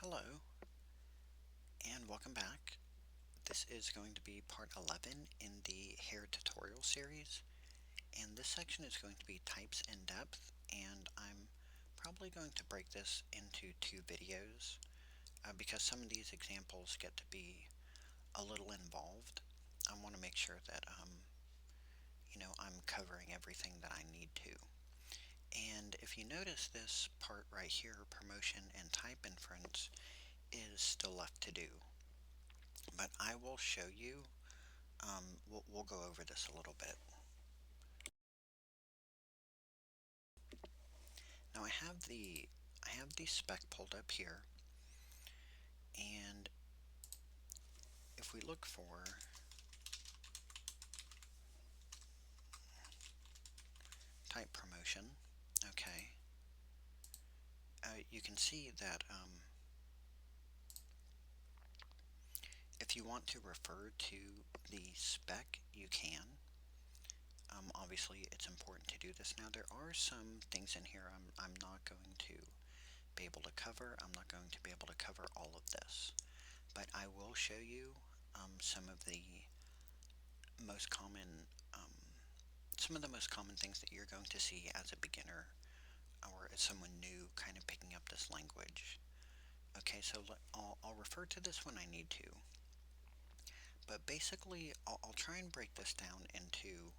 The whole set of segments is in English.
Hello, and welcome back. This is going to be part 11 in the Hare tutorial series, and this section is going to be types in depth, and I'm probably going to break this into two videos because some of these examples get to be a little involved. I want to make sure that I'm covering everything that I need to. And if you notice, this part right here, promotion and type inference, is still left to do. But I will show you, we'll go over this a little bit. Now I have the spec pulled up here, and if we look for type promotion, okay, you can see that if you want to refer to the spec, you can. Obviously, it's important to do this. Now, there are some things in here I'm not going to be able to cover. I'm not going to be able to cover all of this, but I will show you some of the most common um, some of the most common things that you're going to see as a beginner or as someone new kind of picking up this language. Okay, so I'll refer to this when I need to, but basically I'll try and break this down into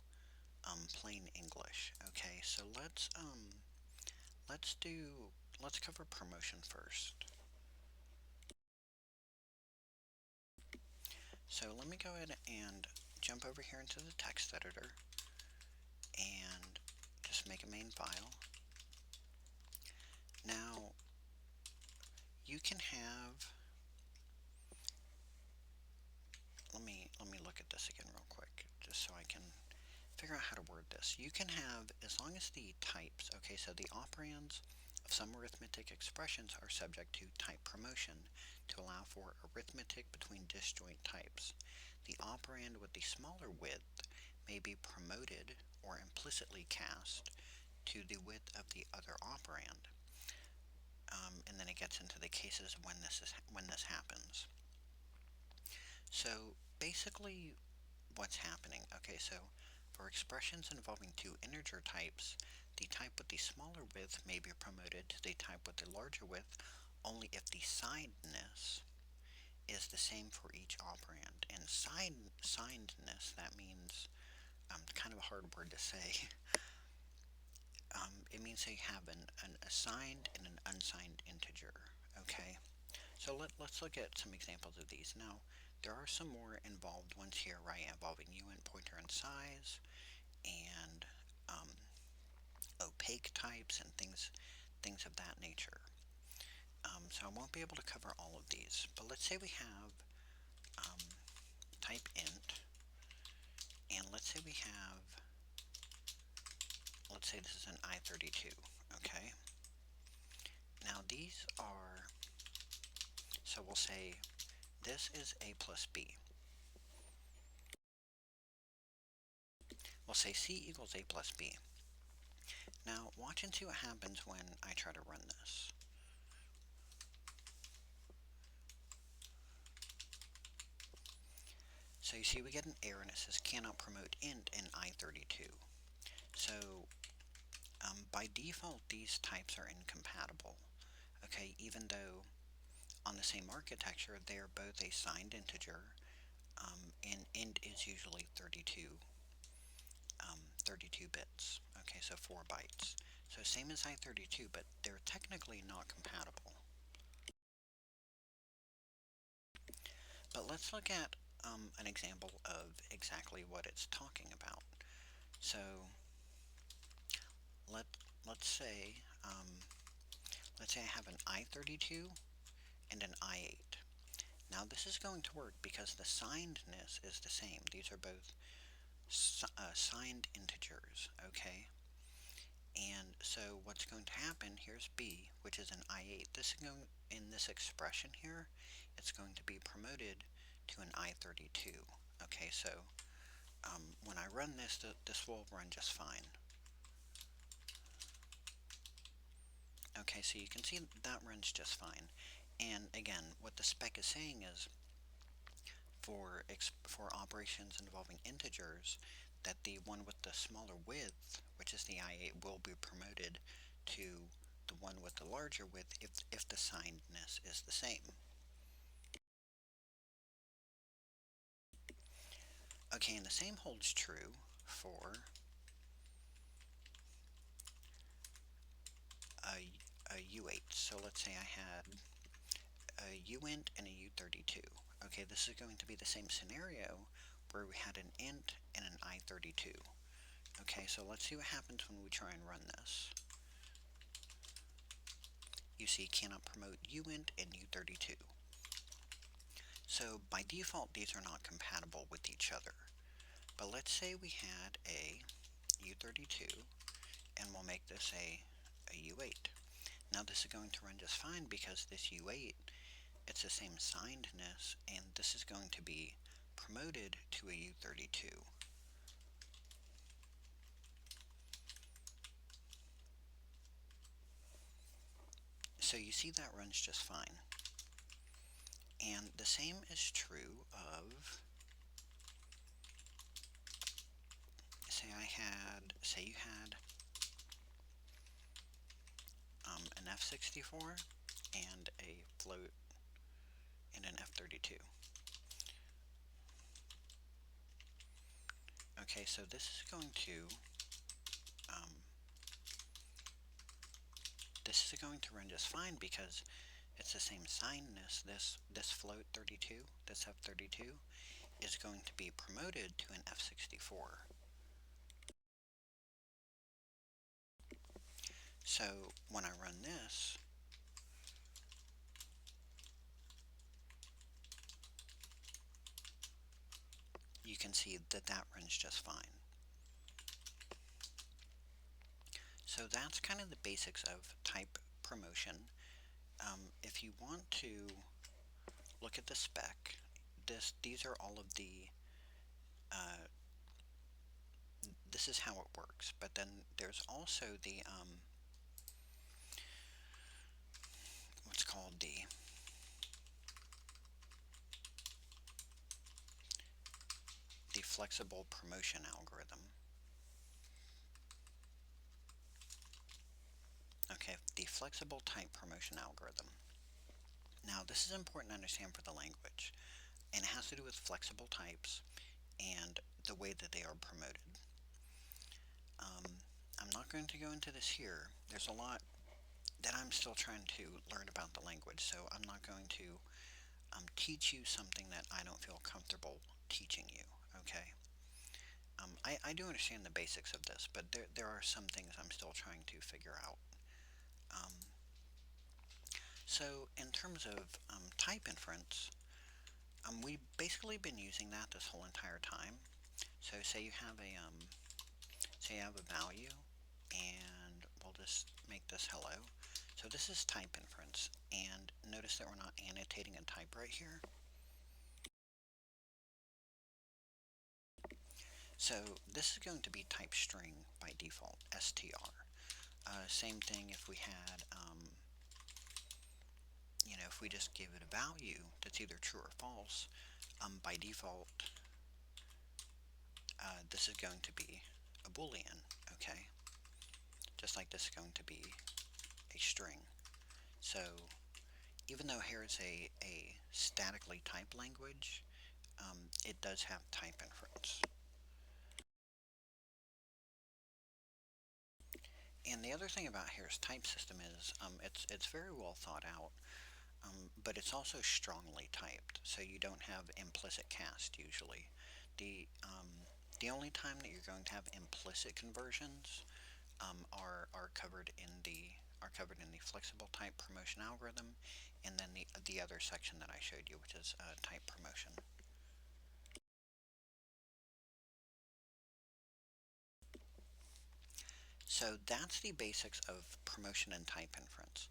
plain English. Okay, so let's do let's cover promotion first. So let me go ahead and jump over here into the text editor and just make a main file. Now you can have, let me look at this again real quick just so I can figure out how to word this. You can have, as long as the types, okay, so the operands of some arithmetic expressions are subject to type promotion to allow for arithmetic between disjoint types. The operand with the smaller width may be promoted or implicitly cast to the width of the other operand. And then it gets into the cases when this happens. So basically, what's happening? Okay, so for expressions involving two integer types, the type with the smaller width may be promoted to the type with the larger width only if the signedness is the same for each operand. And signedness, that means kind of a hard word to say. It means they have an assigned and an unsigned integer. Okay, so let's look at some examples of these. Now, there are some more involved ones here, right, involving uint, pointer, and size, and opaque types and things of that nature. So I won't be able to cover all of these, but let's say we have type int, and let's say let's say this is an I32, okay? Now these are, so we'll say this is a plus b. We'll say c equals a plus b. Now watch and see what happens when I try to run this. So you see we get an error and it says cannot promote int in I32. So by default these types are incompatible. Okay, even though on the same architecture they're both a signed integer, and int is usually 32 bits. Okay, so 4 bytes. So same as I32, but they're technically not compatible. But let's look at an example of exactly what it's talking about. So let let's say let's say I have an I32 and an I8. Now this is going to work because the signedness is the same. These are both signed integers, okay? And so what's going to happen, here's b, which is an I8. This is going, in this expression here, it's going to be promoted to an I32. Okay, so when I run this, this will run just fine. Okay, so you can see that runs just fine. And again, what the spec is saying is for operations involving integers, that the one with the smaller width, which is the I8, will be promoted to the one with the larger width if the signedness is the same. Okay, and the same holds true for a U8. So let's say I had a uint and a U32. Okay, this is going to be the same scenario where we had an int and an I32. Okay, so let's see what happens when we try and run this. You see cannot promote uint and U32. So by default these are not compatible with each other. But let's say we had a U32 and we'll make this a U8. Now this is going to run just fine because this U8, it's the same signedness, and this is going to be promoted to a U32. So you see that runs just fine. And the same is true of, say you had an F64 and a float and an F32. Okay, so um, this is going to run just fine because it's the same signedness. This float 32, this F32, is going to be promoted to an F64. So when I run this, you can see that that runs just fine. So that's kind of the basics of type promotion. If you want to look at the spec, these are all of the, this is how it works. But then there's also the, what's called the flexible promotion algorithm. Okay, the flexible type promotion algorithm. Now this is important to understand for the language, and it has to do with flexible types and the way that they are promoted. I'm not going to go into this here. There's a lot that I'm still trying to learn about the language, so I'm not going to teach you something that I don't feel comfortable teaching you, okay? I do understand the basics of this, but there are some things I'm still trying to figure out. Um, so in terms of type inference, we've basically been using that this whole entire time. So say you have a value, and we'll just make this hello. So this is type inference, and notice that we're not annotating a type right here. So this is going to be type string by default, str. Same thing if we had, if we just give it a value that's either true or false, by default, this is going to be a boolean, okay? Just like this is going to be a string. So even though Hare is a statically typed language, it does have type inference. And the other thing about Hare's type system is it's very well thought out, but it's also strongly typed, so you don't have implicit cast usually. The the only time that you're going to have implicit conversions are covered in the flexible type promotion algorithm, and then the other section that I showed you, which is type promotion. So that's the basics of promotion and type inference.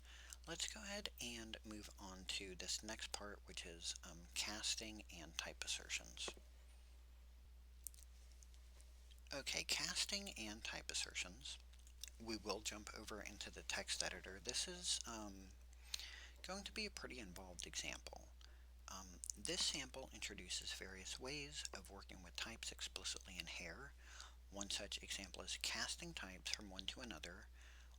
Let's go ahead and move on to this next part, which is casting and type assertions. Okay, casting and type assertions. We will jump over into the text editor. This is going to be a pretty involved example. Um, this sample introduces various ways of working with types explicitly in Hare. One such example is casting types from one to another.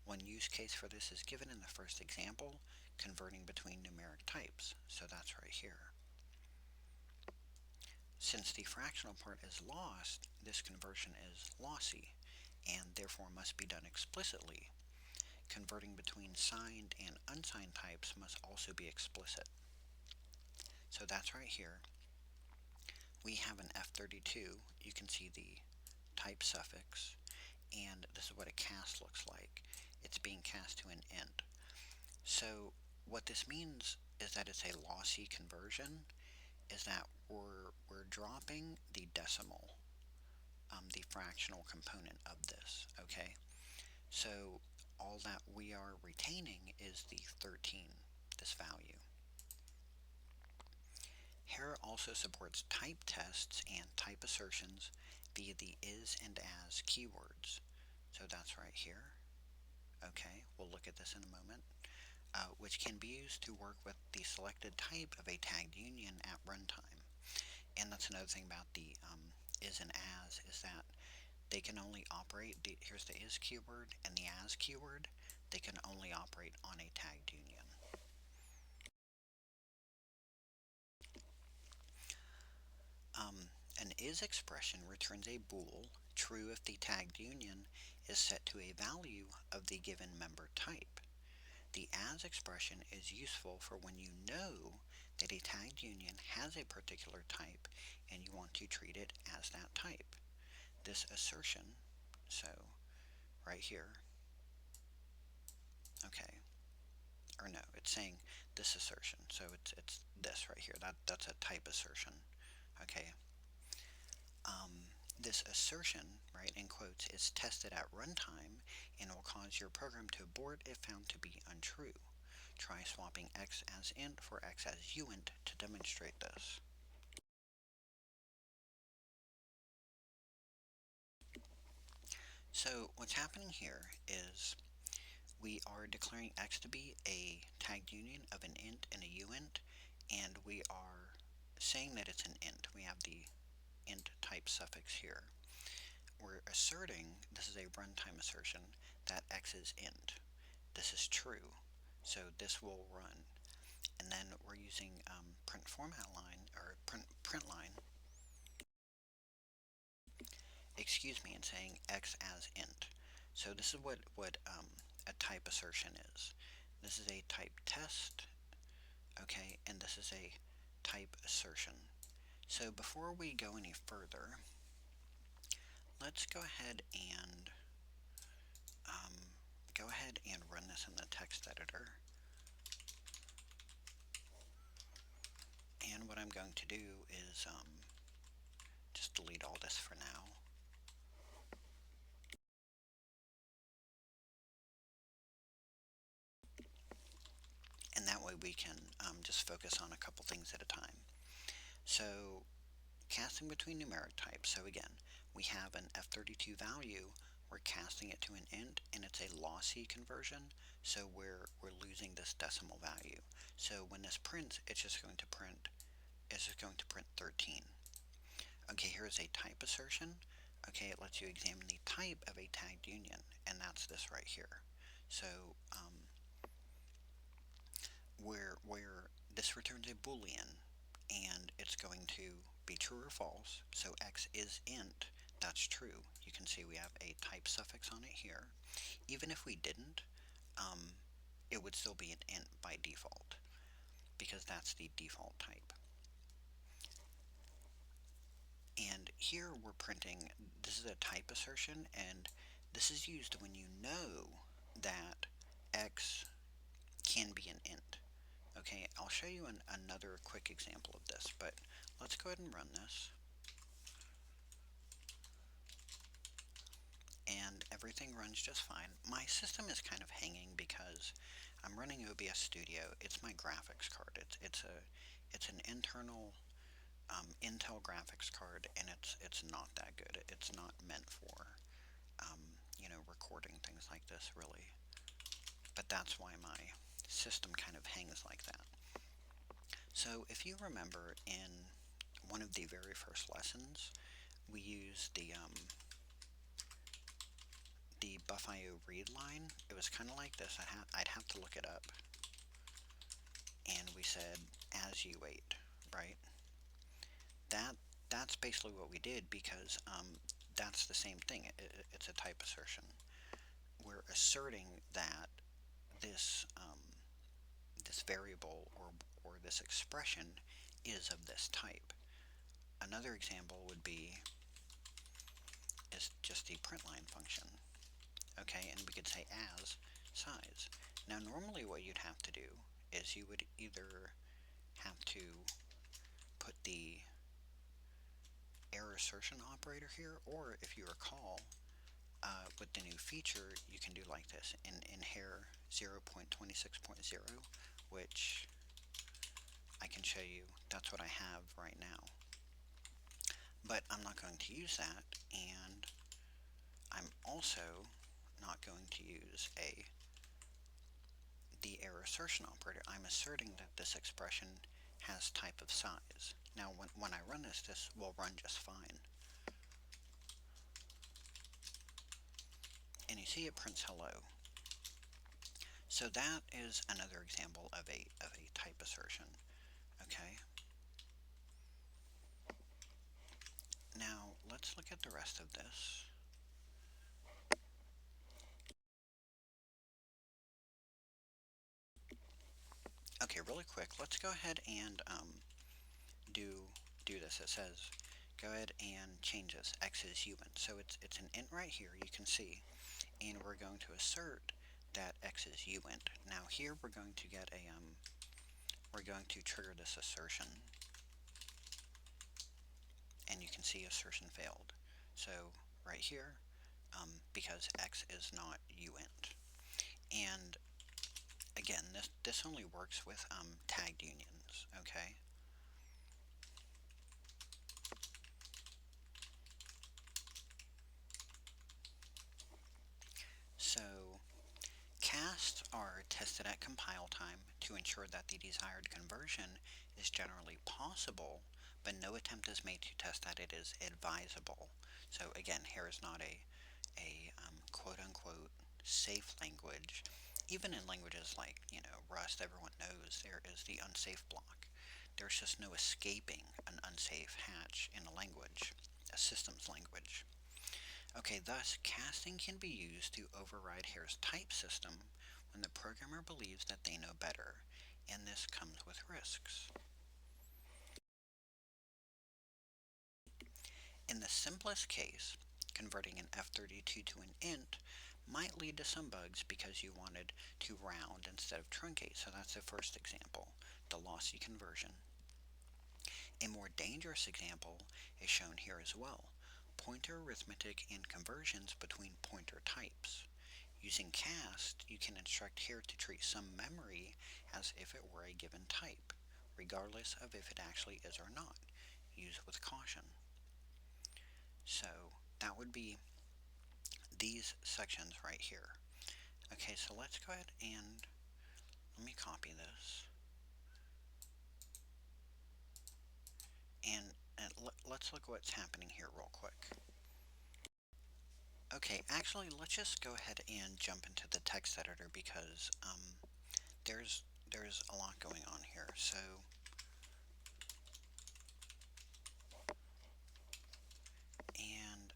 One use case for this is given in the first example, converting between numeric types. So that's right here. Since the fractional part is lost, this conversion is lossy, and therefore must be done explicitly. Converting between signed and unsigned types must also be explicit. So that's right here. We have an F32. You can see the type suffix, and this is what a cast looks like. It's being cast to an int. So what this means is that it's a lossy conversion, is that we're dropping the decimal, the fractional component of this, okay? So all that we are retaining is the 13, this value. Hare also supports type tests and type assertions via the is and as keywords. So that's right here. Okay, we'll look at this in a moment. Which can be used to work with the selected type of a tagged union at runtime. And that's another thing about the is and as, is that they can only operate, here's the is keyword and the as keyword, they can only operate on a tagged union. An is expression returns a bool, true if the tagged union is set to a value of the given member type. The as expression is useful for when you know that a tagged union has a particular type and you want to treat it as that type. This assertion, so right here, okay, or no, it's saying this assertion, so it's this right here, that's a type assertion, okay. This assertion, right, in quotes, is tested at runtime and will cause your program to abort if found to be untrue. Try swapping x as int for x as uint to demonstrate this. So what's happening here is we are declaring x to be a tagged union of an int and a uint, and we are saying that it's an int. We have the int type suffix here. We're asserting, this is a runtime assertion, that x is int. This is true, so this will run. And then we're using print format line, or print line, excuse me, and saying x as int. So this is what a type assertion is. This is a type test, okay, and this is a type assertion. So before we go any further, let's go ahead and run this in the text editor. And what I'm going to do is just delete all this for now. And that way we can just focus on a couple things at a time. So casting between numeric types. So again, we have an F32 value, we're casting it to an int, and it's a lossy conversion, so we're losing this decimal value. So when this prints, it's just going to print 13. Okay, here's a type assertion. Okay, it lets you examine the type of a tagged union, and that's this right here. So where this returns a boolean, and it's going to be true or false. So x is int, that's true. You can see we have a type suffix on it here. Even if we didn't, it would still be an int by default, because that's the default type. And here we're printing, this is a type assertion, and this is used when you know that x can be an int. Okay, I'll show you another quick example of this, but let's go ahead and run this. And everything runs just fine. My system is kind of hanging because I'm running OBS Studio. It's my graphics card. It's an internal Intel graphics card, and it's not that good. It's not meant for recording things like this, really. But that's why my system kind of hangs like that. So if you remember in one of the very first lessons, we used the buff.io read line. It was kind of like this. I'd have to look it up. And we said as you wait, right? That's basically what we did, because that's the same thing. It's a type assertion. We're asserting that this this variable or this expression is of this type. Another example would be is just the printline function. Okay, and we could say as size. Now normally what you'd have to do is you would either have to put the error assertion operator here, or if you recall, with the new feature, you can do like this in Hare 0.26.0, which I can show you. That's what I have right now. But I'm not going to use that, and I'm also not going to use the error assertion operator. I'm asserting that this expression has type of size. Now when I run this will run just fine. And you see it prints hello. So that is another example of a type assertion. Okay. Now let's look at the rest of this. Okay, really quick, let's go ahead and do this. It says go ahead and change this. X is UN. So it's an int right here, you can see. And we're going to assert that X is UInt. Now here we're going to get we're going to trigger this assertion. And you can see assertion failed. So right here, because X is not UInt. And again, this only works with tagged unions, okay? So casts are tested at compile time to ensure that the desired conversion is generally possible, but no attempt is made to test that it is advisable. So again, here is not a quote-unquote safe language. Even in languages like, Rust, everyone knows there is the unsafe block. There's just no escaping an unsafe hatch in a language, a systems language. Okay, thus casting can be used to override Hare's type system when the programmer believes that they know better, and this comes with risks. In the simplest case, converting an F32 to an int might lead to some bugs because you wanted to round instead of truncate, so that's the first example, the lossy conversion. A more dangerous example is shown here as well, pointer arithmetic and conversions between pointer types. Using cast, you can instruct here to treat some memory as if it were a given type, regardless of if it actually is or not. Use with caution. So that would be these sections right here. Okay, so let's go ahead and let me copy this. And let's look what's happening here real quick. Okay, actually, let's just go ahead and jump into the text editor because there's a lot going on here. So and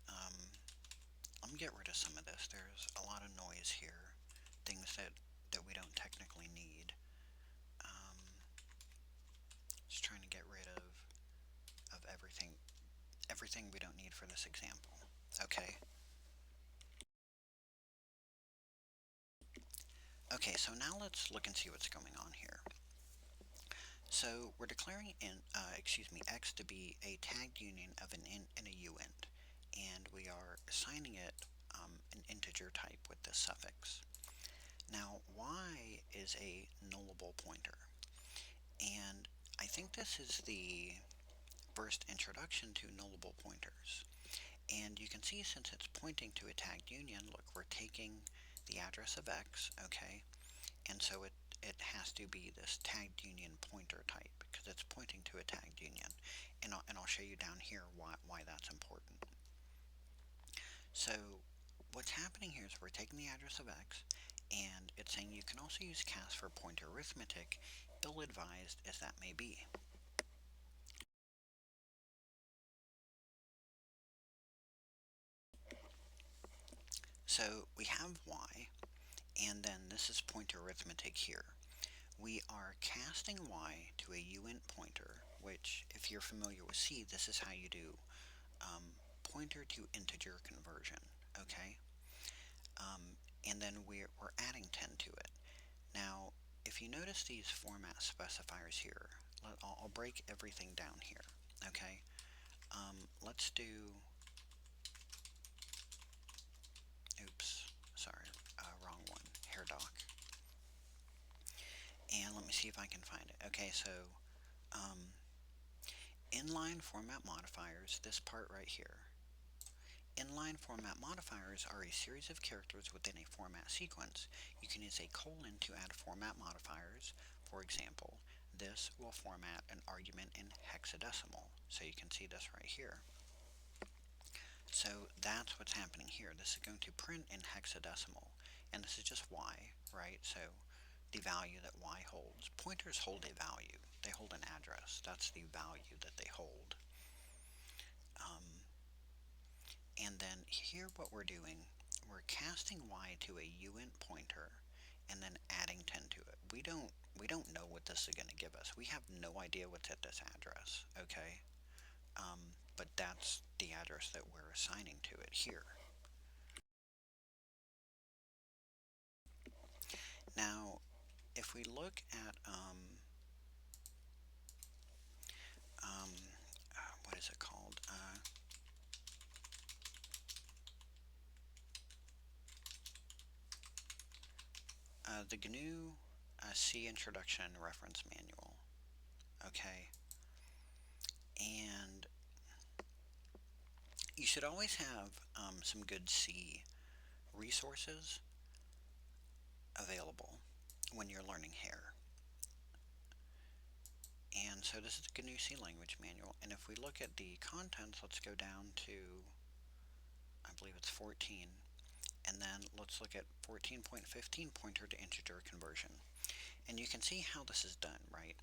let me get rid of some of this. There's a lot of noise here, things that we don't technically need. Just trying to get rid of everything we don't need for this example. Okay. Okay, so now let's look and see what's going on here. So we're declaring x to be a tagged union of an int and a uint, and we are assigning it an integer type with this suffix. Now, y is a nullable pointer, and I think this is the first introduction to nullable pointers. And you can see, since it's pointing to a tagged union, look, we're taking the address of x, okay, and so it has to be this tagged union pointer type because it's pointing to a tagged union, and I'll show you down here why that's important. So what's happening here is we're taking the address of x, and it's saying you can also use cast for pointer arithmetic, ill-advised as that may be. So we have y, and then this is pointer arithmetic here. We are casting y to a uint pointer, which, if you're familiar with C, this is how you do pointer to integer conversion, okay? And then we're adding 10 to it. Now, if you notice these format specifiers here, I'll break everything down here, okay? Let's do, oops, sorry, wrong one, Hare doc. And let me see if I can find it. Okay, so inline format modifiers, this part right here. Inline format modifiers are a series of characters within a format sequence. You can use a colon to add format modifiers. For example, this will format an argument in hexadecimal. So you can see this right here. So that's what's happening here. This is going to print in hexadecimal. And this is just y, right? So the value that y holds. Pointers hold a value. They hold an address. That's the value that they hold. And then here what we're doing, we're casting y to a uint pointer and then adding 10 to it. We don't know what this is going to give us. We have no idea what's at this address, okay? But that's the address that we're assigning to it here. Now, if we look at what is it called? The GNU C Introduction Reference Manual. Okay, and you should always have some good C resources available when you're learning Hare. And so this is the GNU C Language Manual, and if we look at the contents, let's go down to, I believe it's 14, and then let's look at 14.15, pointer to integer conversion. And you can see how this is done, right?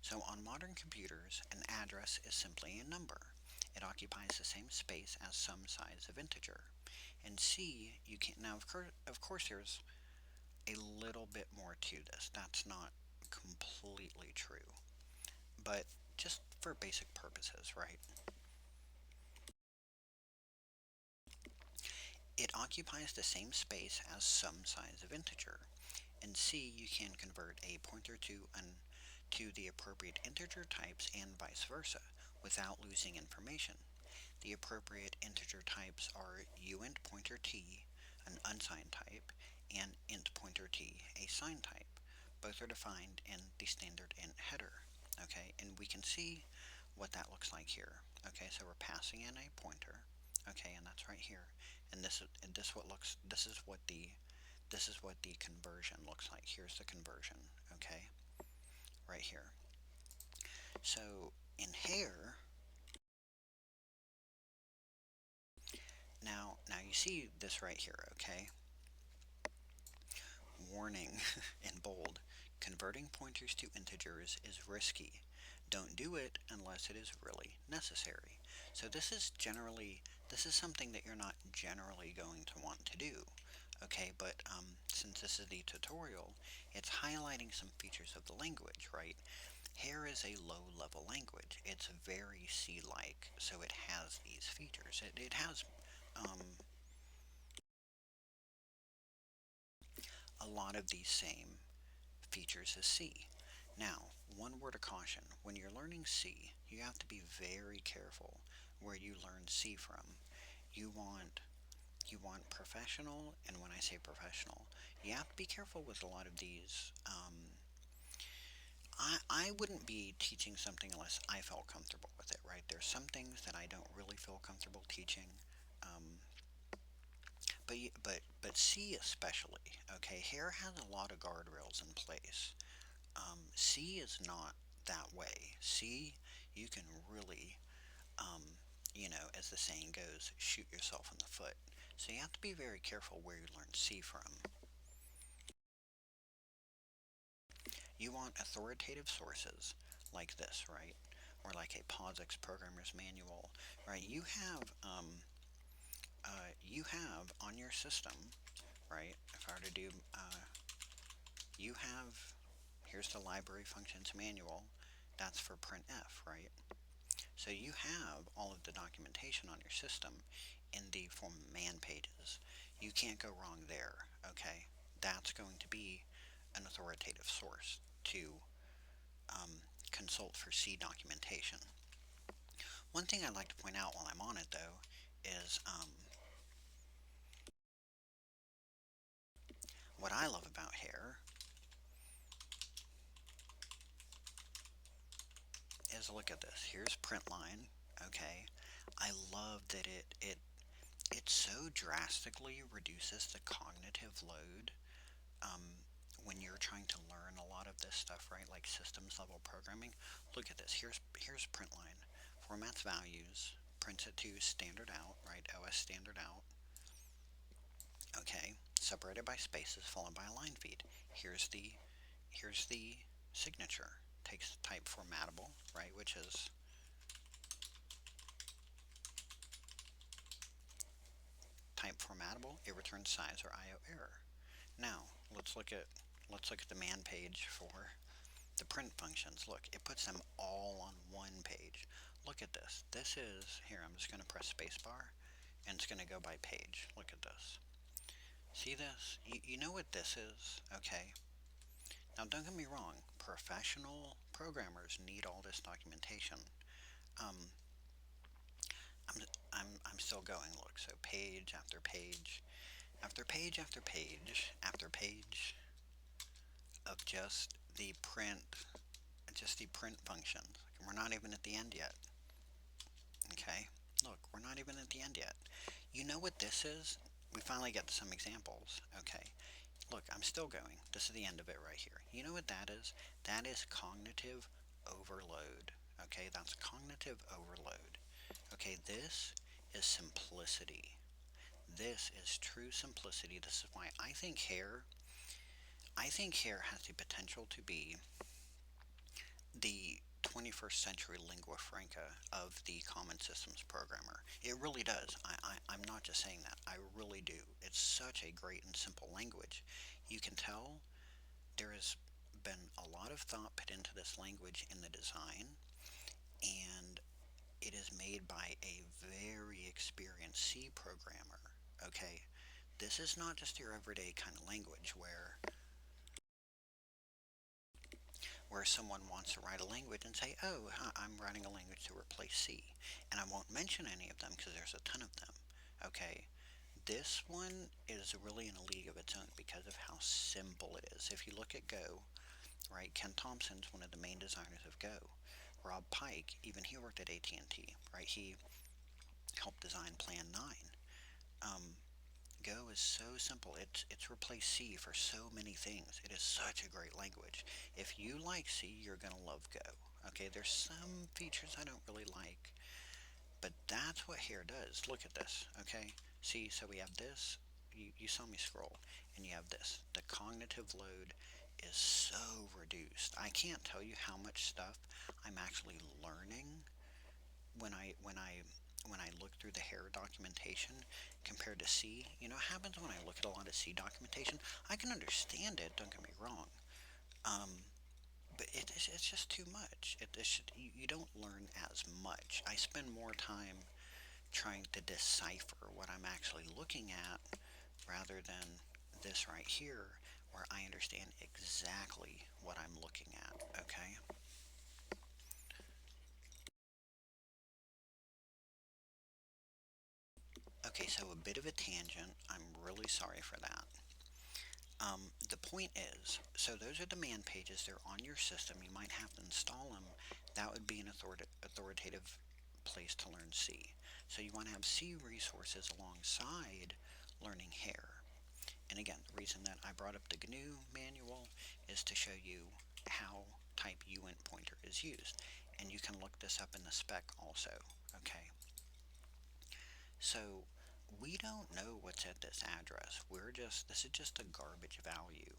So on modern computers, an address is simply a number. It occupies the same space as some size of integer. In C, you can now, of course there's a little bit more to this. That's not completely true, but just for basic purposes, right? It occupies the same space as some size of integer. In C, you can convert a pointer to the appropriate integer types and vice versa without losing information. The appropriate integer types are uint pointer t, an unsigned type, and int pointer t, a signed type. Both are defined in the standard int header. Okay, and we can see what that looks like here. Okay, so we're passing in a pointer. Okay, and that's right here. And this is what the conversion looks like. Here's the conversion. Okay, right here. So in Hare, now you see this right here. Okay, warning in bold. Converting pointers to integers is risky. Don't do it unless it is really necessary. So this is something that you're not generally going to want to do. Okay, but since this is the tutorial, it's highlighting some features of the language, right? Hare is a low-level language. It's very C-like, so it has these features. It has a lot of these same features as C. Now, one word of caution. When you're learning C, you have to be very careful where you learn C from. You want professional, and when I say professional, you have to be careful with a lot of these. I wouldn't be teaching something unless I felt comfortable with it, right? There's some things that I don't really feel comfortable teaching, but but C especially. Okay, Hare has a lot of guardrails in place. C is not that way. C, you can really, um, as the saying goes, shoot yourself in the foot. So you have to be very careful where you learn C from. You want authoritative sources like this, right? Or like a POSIX programmer's manual, right? You have on your system, right? If I were to do, you have, here's the library functions manual. That's for printf, right? So you have all of the documentation on your system in the form of man pages. You can't go wrong there, okay? That's going to be an authoritative source to um, consult for C documentation. One thing I'd like to point out while I'm on it, though, is what I love about Hare is look at this. Here's print line, okay? I love that it so drastically reduces the cognitive load um, when you're trying to learn a lot of this stuff, right? Like systems level programming. Look at this. Here's print line. Formats values, prints it to standard out, right? OS standard out. Okay, separated by spaces followed by a line feed. Here's the signature. Takes type formatable, right? Which is type formatable. It returns size or IO error. Now let's look at the man page for the print functions. Look, it puts them all on one page. Look at this. This is, here, I'm just going to press spacebar, and it's going to go by page. Look at this. See this? You know what this is, okay? Now, don't get me wrong. Professional programmers need all this documentation. Um, I'm still going. Look, so page after page after page after page after page of just the print functions. We're not even at the end yet. Okay, look, we're not even at the end yet. You know what this is? We finally get to some examples. Okay, look, I'm still going. This is the end of it right here. You know what that is? That is cognitive overload. Okay, that's cognitive overload. Okay, this is simplicity. This is true simplicity. This is why I think Hare has the potential to be the 21st century lingua franca of the common systems programmer. It really does. I'm not just saying that. I really do. It's such a great and simple language. You can tell there has been a lot of thought put into this language in the design, and it is made by a very experienced C programmer. Okay? This is not just your everyday kind of language where someone wants to write a language and say, oh, I'm writing a language to replace C. And I won't mention any of them because there's a ton of them. Okay? This one is really in a league of its own because of how simple it is. If you look at Go, right, Ken Thompson's one of the main designers of Go. Rob Pike, even he worked at AT&T, right? He helped design Plan 9. Um, Go is so simple. It's replaced C for so many things. It is such a great language. If you like C, you're gonna love Go. Okay, there's some features I don't really like, but that's what Hare does. Look at this. Okay, see, so we have this. You saw me scroll, and you have this. The cognitive load is so reduced. I can't tell you how much stuff I'm actually learning when I look through the Hare documentation compared to C. You know what happens when I look at a lot of C documentation? I can understand it, don't get me wrong, um, but it's just too much. You don't learn as much. I spend more time trying to decipher what I'm actually looking at rather than this right here where I understand exactly what I'm looking at, okay? Okay, so a bit of a tangent. I'm really sorry for that. The point is, so those are the man pages. They're on your system. You might have to install them. That would be an authoritative place to learn C. So you want to have C resources alongside learning Hare. And again, the reason that I brought up the GNU manual is to show you how type uint pointer is used. And you can look this up in the spec also, okay? So we don't know what's at this address. This is just a garbage value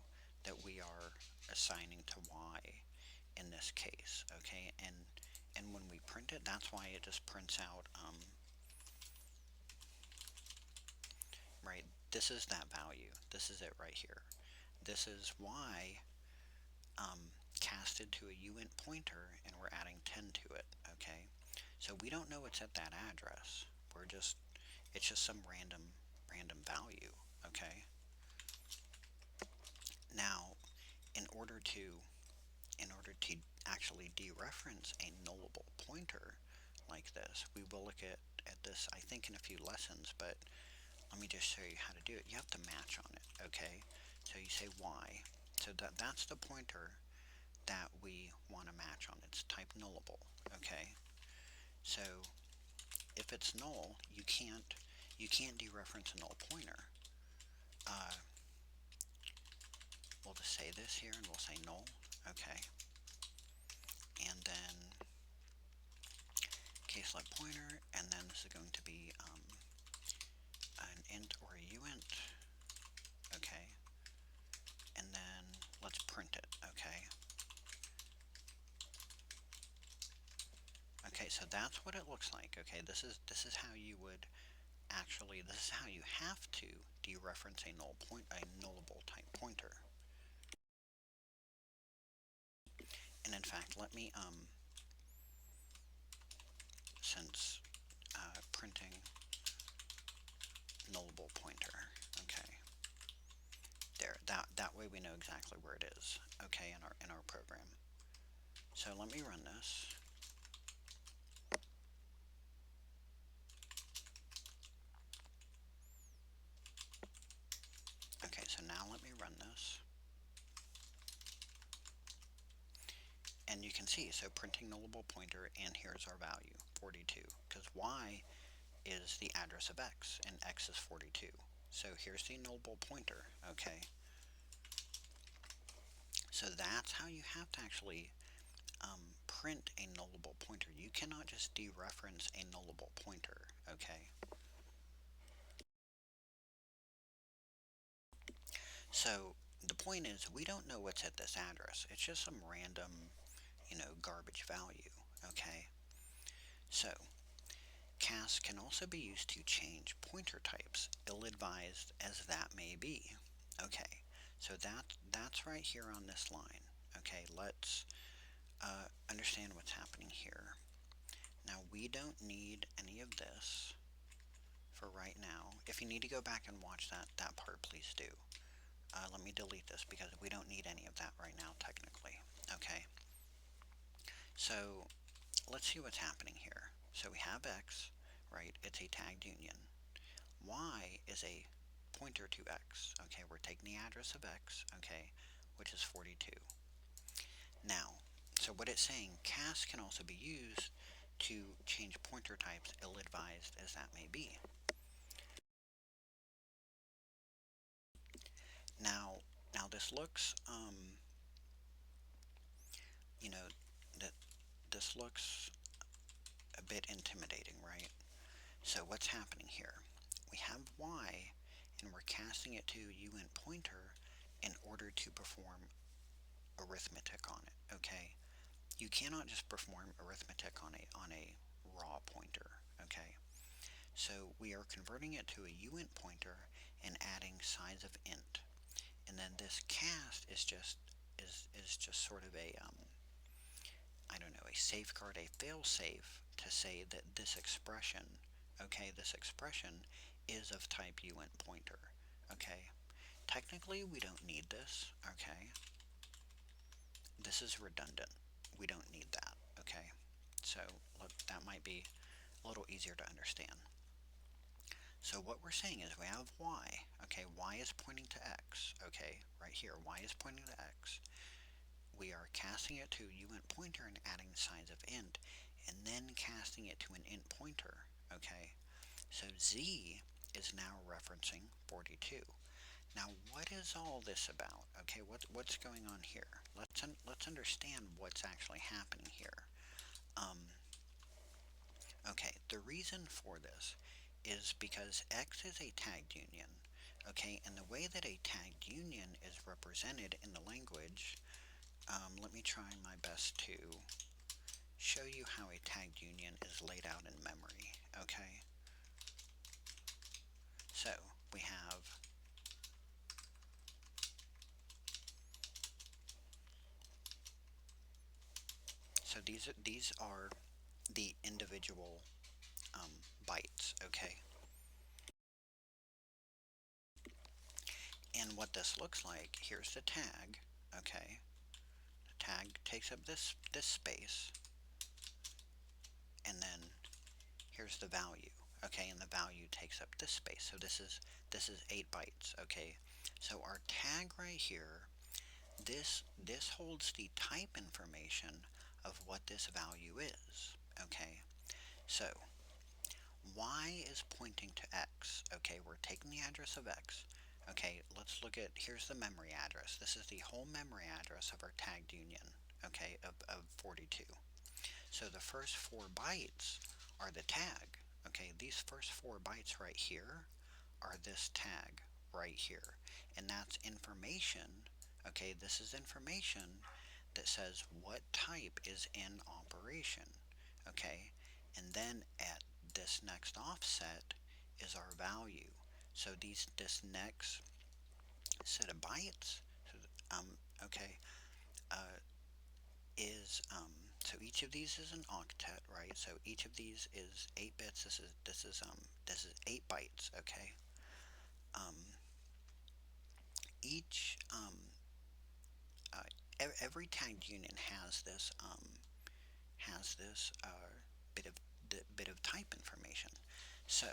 that we are assigning to y in this case, okay? And when we print it, that's why it just prints out, right? This is that value. This is it right here. This is y casted to a uint pointer, and we're adding 10 to it, okay? So we don't know what's at that address. It's just some random value, okay? Now, in order to actually dereference a nullable pointer like this, we will look at this, I think, in a few lessons, but let me just show you how to do it. You have to match on it, okay? So you say y. So that's the pointer that we want to match on. It's type nullable, okay? So if it's null, you can't dereference a null pointer. We'll just say this here, and we'll say null, okay? And then case like pointer, and then this is going to be an int or a uint, okay? And then let's print it, okay? Okay, so that's what it looks like, okay? This is how you would actually, this is how you have to dereference a nullable type pointer. And in fact, let me since printing nullable pointer, okay, there, that way we know exactly where it is, okay, in our program. So let me run this. Okay, so now let me run this. And you can see, so printing nullable pointer, and here's our value, 42, because y is the address of x, and x is 42. So here's the nullable pointer, okay? So that's how you have to actually print a nullable pointer. You cannot just dereference a nullable pointer, okay? So the point is, we don't know what's at this address. It's just some random, garbage value, okay? So cast can also be used to change pointer types, ill-advised as that may be. Okay, so that's right here on this line. Okay, let's understand what's happening here. Now we don't need any of this for right now. If you need to go back and watch that part, please do. Let me delete this because we don't need any of that right now technically. Okay, so let's see what's happening here. So we have x, right? It's a tagged union. Y is a pointer to x. Okay, we're taking the address of x, okay, which is 42. Now, so what it's saying, cast can also be used to change pointer types, ill-advised as that may be. Now this looks, that this looks a bit intimidating, right? So what's happening here? We have y, and we're casting it to a uint pointer in order to perform arithmetic on it, okay? You cannot just perform arithmetic on a raw pointer, okay? So we are converting it to a uint pointer and adding size of int. And then this cast is just sort of a I don't know, a safeguard, a fail-safe to say that this expression, okay, this expression is of type uint pointer, okay? Technically, we don't need this, okay? This is redundant. We don't need that, okay? So look, that might be a little easier to understand. So what we're saying is we have y, okay, y is pointing to x, okay, right here, y is pointing to x. We are casting it to a uint pointer and adding the signs of int, and then casting it to an int pointer, okay? So z is now referencing 42. Now, what is all this about? Okay, what's going on here? Let's understand what's actually happening here. Um, okay, the reason for this is because X is a tagged union. Okay, and the way that a tagged union is represented in the language, let me try my best to show you how a tagged union is laid out in memory. Okay, so we have these are the individual bytes. Okay, and what this looks like, here's the tag. Okay, the tag takes up this space, and then here's the value. Okay, and the value takes up this space. So this is 8 bytes. Okay, so our tag right here, this holds the type information of what this value is. Okay, so y is pointing to x. Okay, we're taking the address of x. Okay, let's look at, here's the memory address. This is the whole memory address of our tagged union, okay, of 42. So the first 4 bytes are the tag. Okay, these first 4 bytes right here are this tag right here. And that's information. Okay, this is information that says what type is in operation. Okay, and then at this next offset is our value. So this next set of bytes, um, okay, uh, is so each of these is an octet, right? So each of these is 8 bits. This is 8 bytes. Okay. Um, each every tagged union has this bit of type information. So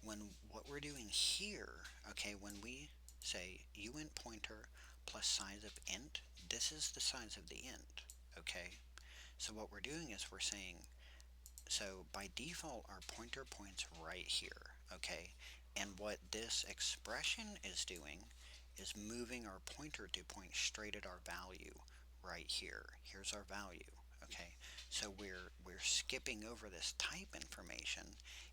when what we're doing here, okay, when we say uint pointer plus size of int, this is the size of the int. Okay. So what we're doing is we're saying, so by default our pointer points right here. Okay. And what this expression is doing is moving our pointer to point straight at our value right here. Here's our value. Okay, so we're skipping over this type information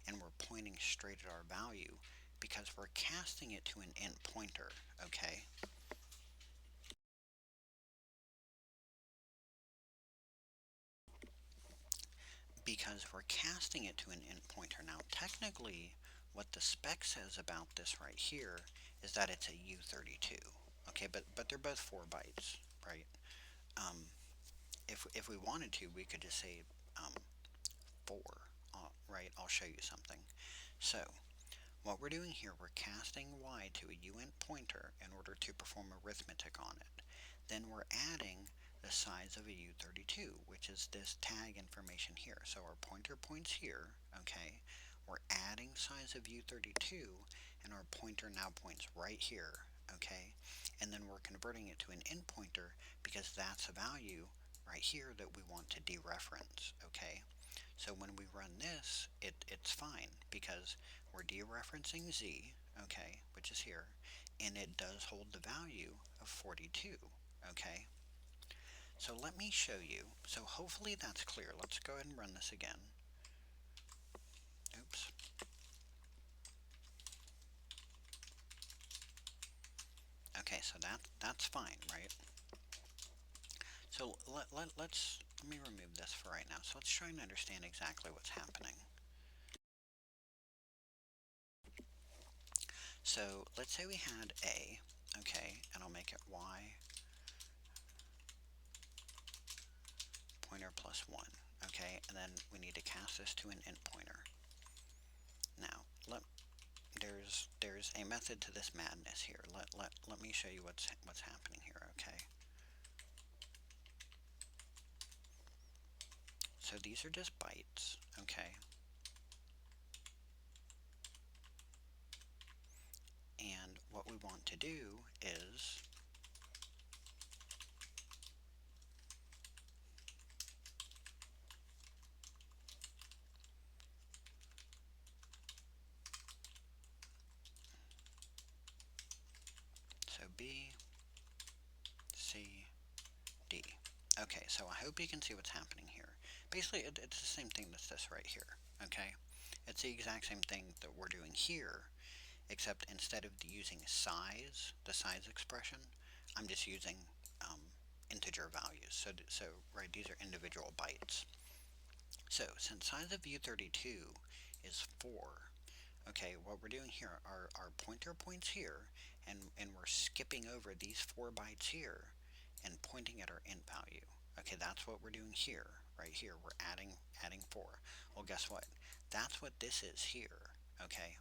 and we're pointing straight at our value because we're casting it to an int pointer. Okay, because we're casting it to an int pointer. Now technically what the spec says about this right here is that it's a U32. Okay, but they're both 4 bytes, right? Um, if we wanted to, we could just say 4, right? I'll show you something. So what we're doing here, we're casting y to a uint pointer in order to perform arithmetic on it. Then we're adding the size of a u32, which is this tag information here. So our pointer points here, okay? We're adding size of u32, and our pointer now points right here, okay? And then we're converting it to an int pointer because that's a value right here that we want to dereference, okay? So when we run this, it's fine because we're dereferencing z, okay, which is here, and it does hold the value of 42, okay? So let me show you. So hopefully that's clear. Let's go ahead and run this again. Oops. Okay, so that's fine, right? So let me remove this for right now. So let's try and understand exactly what's happening. So let's say we had a, okay, and I'll make it y pointer plus 1, okay, and then we need to cast this to an int pointer. Now, there's a method to this madness here. Let me show you what's happening here, okay? So these are just bytes, okay? And what we want to do is B, C, D. Okay, so I hope you can see what's happening here. Basically, it's the same thing as this right here, okay? It's the exact same thing that we're doing here, except instead of using size, the size expression, I'm just using integer values. So right, these are individual bytes. So since size of U32 is 4, okay, what we're doing here are our pointer points here, and we're skipping over these 4 bytes here and pointing at our int value. Okay, that's what we're doing here. Right here, we're adding 4. Well, guess what? That's what this is here. Okay,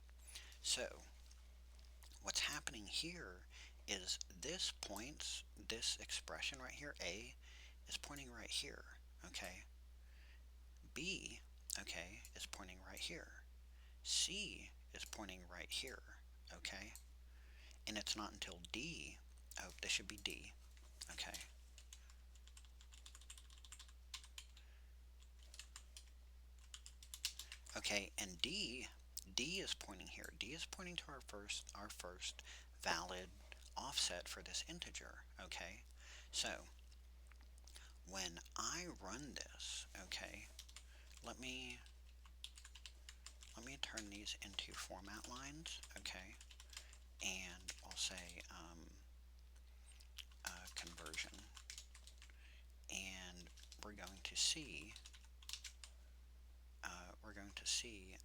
so what's happening here is this expression right here, A, is pointing right here. Okay, B, okay, is pointing right here. C is pointing right here. Okay, and it's not until D, oh, this should be D. Okay, okay, and D is pointing here. D is pointing to our first valid offset for this integer. Okay, so when I run this, okay, let me turn these into format lines. Okay, and I'll say conversion, and we're going to see we're going to see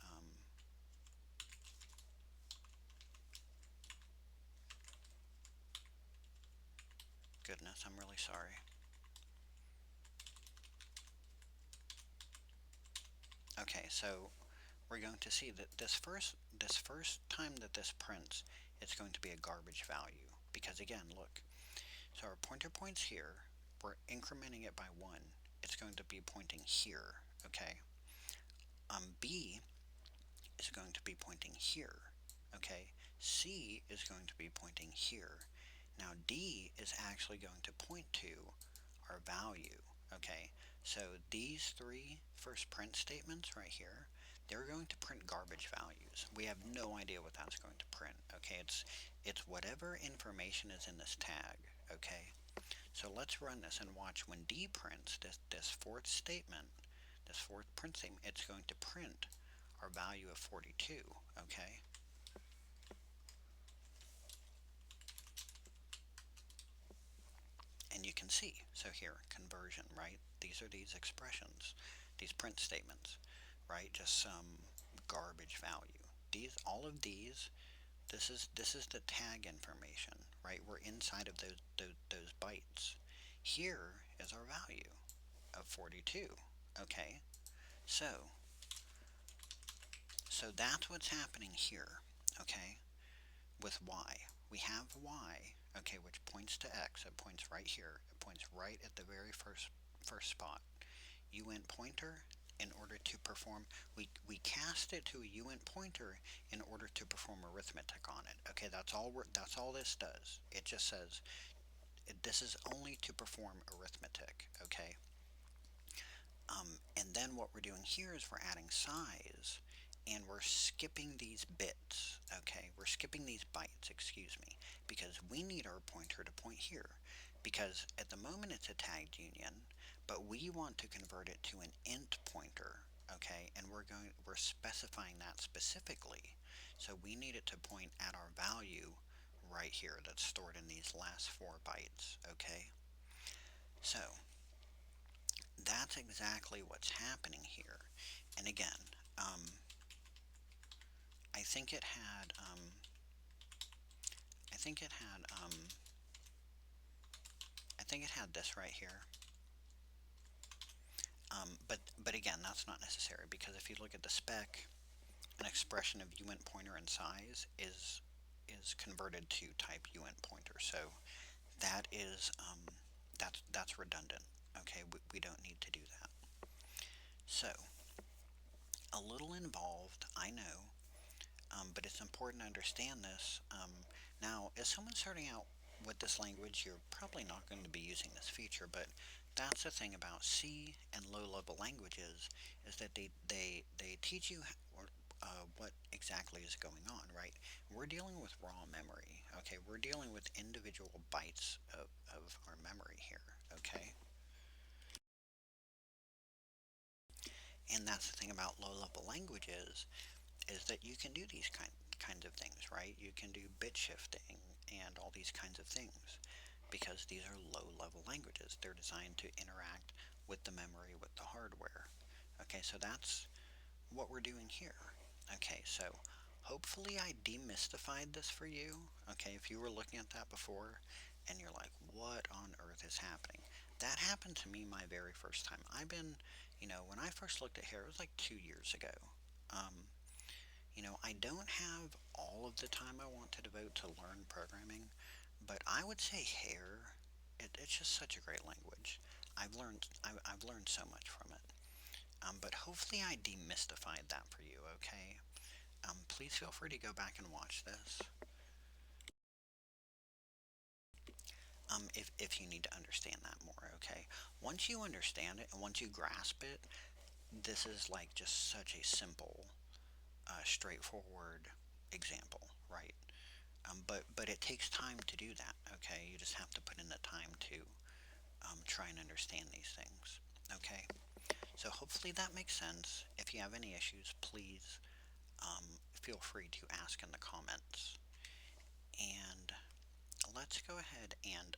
goodness, I'm really sorry. Okay, so we're going to see that this first time that this prints, it's going to be a garbage value, because again, look, so our pointer points here, we're incrementing it by 1. It's going to be pointing here. Okay, B is going to be pointing here. Okay, C is going to be pointing here. Now D is actually going to point to our value. Okay, so these 3 first print statements right here, they're going to print garbage values. We have no idea what that's going to print. Okay, it's whatever information is in this tag. Okay, so let's run this and watch when D prints this fourth statement, this fourth print statement, it's going to print our value of 42. Okay, and you can see, so here, conversion, right? These are these expressions, these print statements, right? Just some garbage value. All of these, this is the tag information, right? We're inside of those bytes. Here is our value of 42. Okay, so that's what's happening here. Okay, with y, we have y. Okay, which points to x. It points right here. It points right at the very first spot. Uint pointer, in order to perform, we cast it to a uint pointer in order to perform arithmetic on it. Okay, that's all this does. It just says this is only to perform arithmetic. Okay, and then what we're doing here is we're adding size, and we're skipping these bits. Okay, we're skipping these bytes, excuse me, because we need our pointer to point here, because at the moment it's a tagged union, but we want to convert it to an int pointer. Okay, and we're specifying that specifically, so we need it to point at our value right here that's stored in these last 4 bytes. Okay, so that's exactly what's happening here. And again, um, I think it had, I think it had, I think it had this right here. But again, that's not necessary, because if you look at the spec, an expression of uint pointer and size is converted to type uint pointer. So that is that's redundant. Okay, we don't need to do that. So a little involved, I know, but it's important to understand this. Now, as someone starting out with this language, you're probably not going to be using this feature, but that's the thing about C and low-level languages, is that they teach you what exactly is going on, right? We're dealing with raw memory, okay? We're dealing with individual bytes of our memory here, okay? And that's the thing about low-level languages is that you can do these kinds of things, right? You can do bit shifting and all these kinds of things because these are low-level languages. They're designed to interact with the memory, with the hardware. Okay, so that's what we're doing here. Okay, so hopefully I demystified this for you. Okay, if you were looking at that before and you're like, what on earth is happening? That happened to me my very first time. When I first looked at Hare, it was like 2 years ago. Um, I don't have all of the time I want to devote to learn programming, but I would say Hare, it's just such a great language. I've learned so much from it. But hopefully I demystified that for you, okay? Please feel free to go back and watch this if you need to understand that more, okay? Once you understand it and once you grasp it, this is like just such a simple, straightforward example, right? But it takes time to do that, okay? You just have to put in the time to try and understand these things, okay? So hopefully that makes sense. If you have any issues, please um, feel free to ask in the comments. And let's go ahead and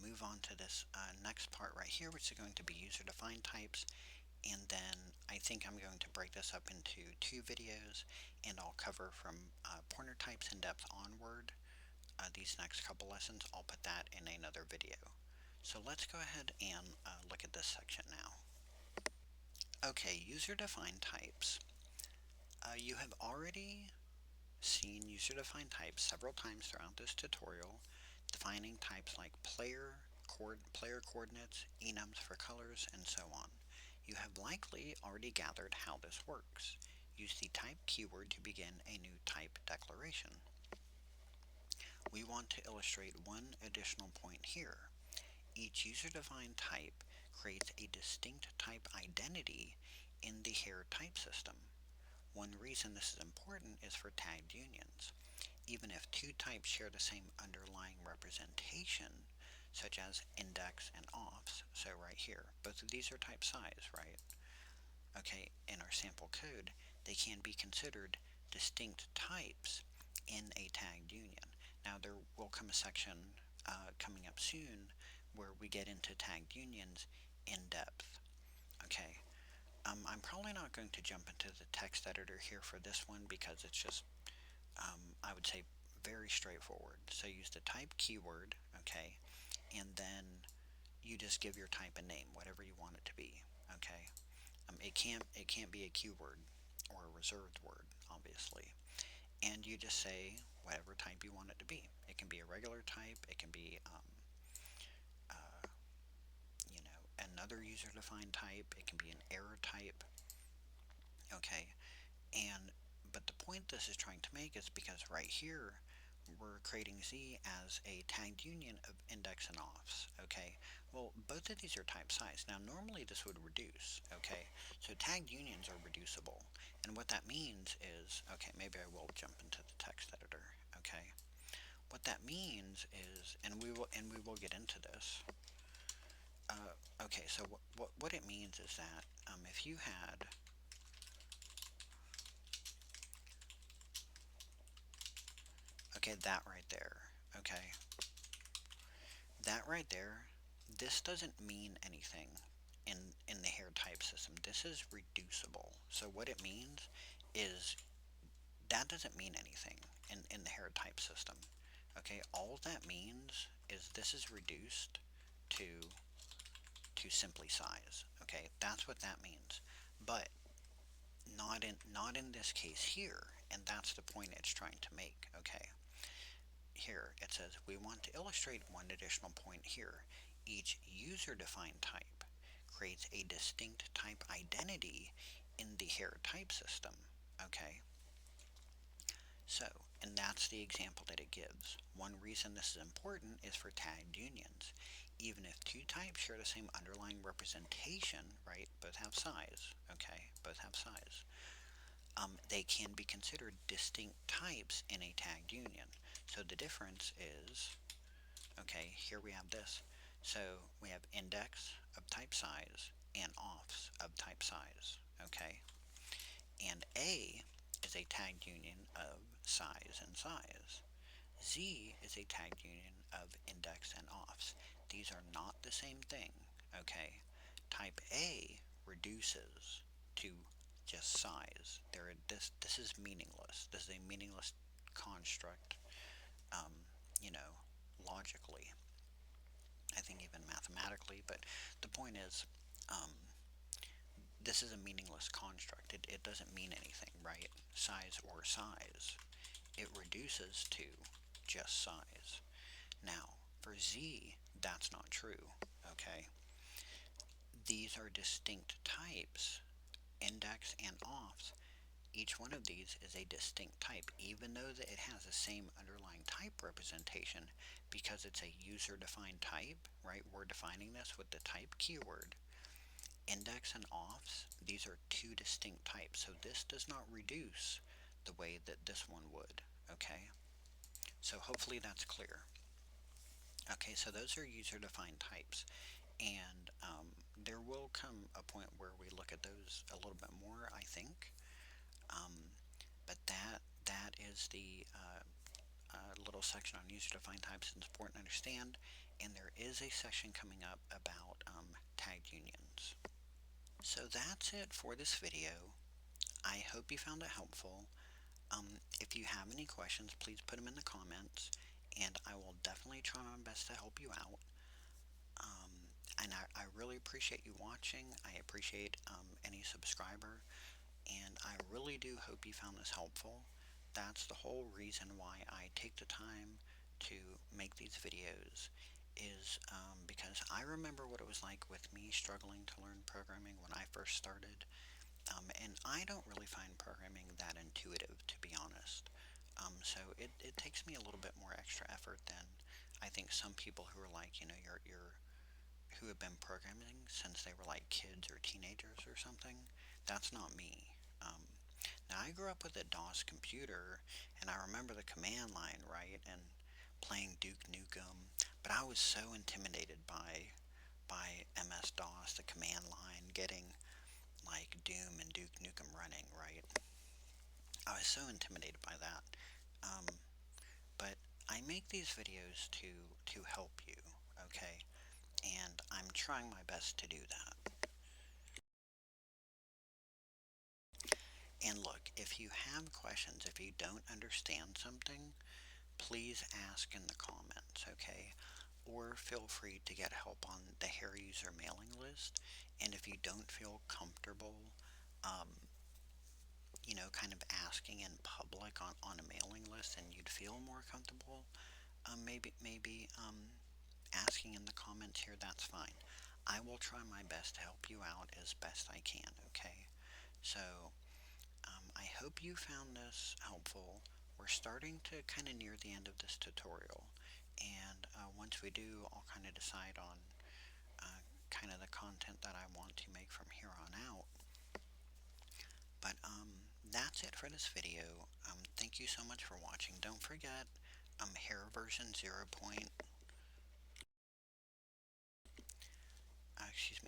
move on to this next part right here, which is going to be user-defined types. And then I think I'm going to break this up into 2 videos, and I'll cover from pointer types in depth onward. These next couple lessons, I'll put that in another video. So let's go ahead and look at this section now. Okay, user-defined types. You have already seen user-defined types several times throughout this tutorial, defining types like player coordinates, enums for colors, and so on. You have likely already gathered how this works. Use the type keyword to begin a new type declaration. We want to illustrate one additional point here. Each user-defined type creates a distinct type identity in the Hare type system. One reason this is important is for tagged unions. Even if 2 types share the same underlying representation, such as index and offs, so right here, both of these are type size, right? Okay, in our sample code, they can be considered distinct types in a tagged union. Now there will come a section coming up soon where we get into tagged unions in depth. Okay, I'm probably not going to jump into the text editor here for this one because it's just, I would say, very straightforward. So use the type keyword, okay, and then you just give your type a name, whatever you want it to be, okay. It can't be a keyword or a reserved word, obviously, and you just say whatever type you want it to be. It can be a regular type. It can be uh, another user-defined type. It can be an error type. Okay, and but the point this is trying to make is because right here we're creating Z as a tagged union of index and offs. Okay, well, both of these are type size. Now normally this would reduce. Okay, so tagged unions are reducible, and what that means is, okay, maybe I will jump into the text editor. Okay, what that means is, and we will get into this. Okay, so what it means is that if you had, okay, that right there, okay, that right there, this doesn't mean anything in the Hare type system. This is reducible. So what it means is that doesn't mean anything in the Hare type system. Okay, all that means is this is reduced to simply size. Okay, that's what that means. But not in this case here, and that's the point it's trying to make. Okay, here it says we want to illustrate one additional point here. Each user-defined type creates a distinct type identity in the Hare type system. Okay, so, and that's the example that it gives. One reason this is important is for tagged unions. Even if 2 types share the same underlying representation, right, both have size, okay, both have size. they can be considered distinct types in a tagged union. So the difference is, okay, here we have this. So we have index of type size and offs of type size, okay? And A is a tagged union of size and size. Z is a tagged union of index and offs. These are not the same thing, okay? Type A reduces to just size. This is meaningless. This is a meaningless construct, um, you know, logically. I think even mathematically. But the point is, um, this is a meaningless construct. It doesn't mean anything, right? Size or size. It reduces to just size. Now, for Z, that's not true, okay? These are distinct types, index and offs. Each one of these is a distinct type, even though that it has the same underlying type representation, because it's a user-defined type, right? We're defining this with the type keyword. Index and offs, these are two distinct types, so this does not reduce the way that this one would, okay? So hopefully that's clear. Okay, so those are user-defined types, and there will come a point where we look at those a little bit more, I think. Um, but that is the little section on user-defined types. It's important to understand, and there is a section coming up about tagged unions. So that's it for this video. I hope you found it helpful. If you have any questions, please put them in the comments, and I will definitely try my best to help you out. And I really appreciate you watching. I appreciate any subscriber, and I really do hope you found this helpful. That's the whole reason why I take the time to make these videos, is because I remember what it was like with me struggling to learn programming when I first started. And I don't really find programming that intuitive, to be honest. So it takes me a little bit more extra effort than I think some people who are like, who have been programming since they were like kids or teenagers or something. That's not me. Now, I grew up with a DOS computer, and I remember the command line, right, and playing Duke Nukem, but I was so intimidated by MS-DOS, the command line, getting like Doom and Duke Nukem running, right? I was so intimidated by that. Um, but I make these videos to help you, okay? And I'm trying my best to do that. And look, if you have questions, if you don't understand something, please ask in the comments, okay? Or feel free to get help on the Hare user mailing list. And if you don't feel comfortable, um, kind of asking in public on a mailing list, and you'd feel more comfortable, maybe asking in the comments here, that's fine. I will try my best to help you out as best I can, okay? So, I hope you found this helpful. We're starting to kind of near the end of this tutorial, and once we do, I'll kind of decide on kind of the content that I want to make from here on out. But that's it for this video. Thank you so much for watching. Don't forget, Hare version 0.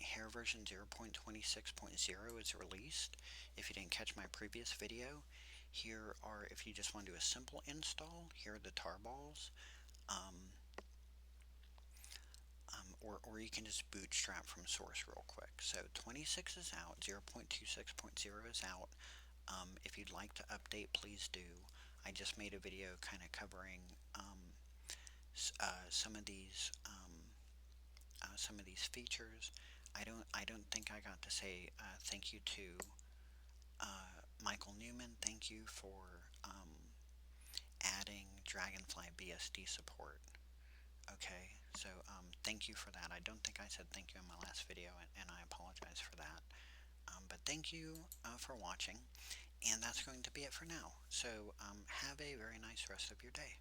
Hare version 0.26.0 is released. If you didn't catch my previous video, here are, if you just want to do a simple install, here are the tarballs. Or you can just bootstrap from source real quick. So 26 is out, 0.26.0 is out. If you'd like to update, please do. I just made a video kind of covering some of these features. I don't think I got to say thank you to Michael Neumann. Thank you for adding DragonflyBSD support. Okay, so thank you for that. I don't think I said thank you in my last video, and I apologize for that. But thank you for watching, and that's going to be it for now. So have a very nice rest of your day.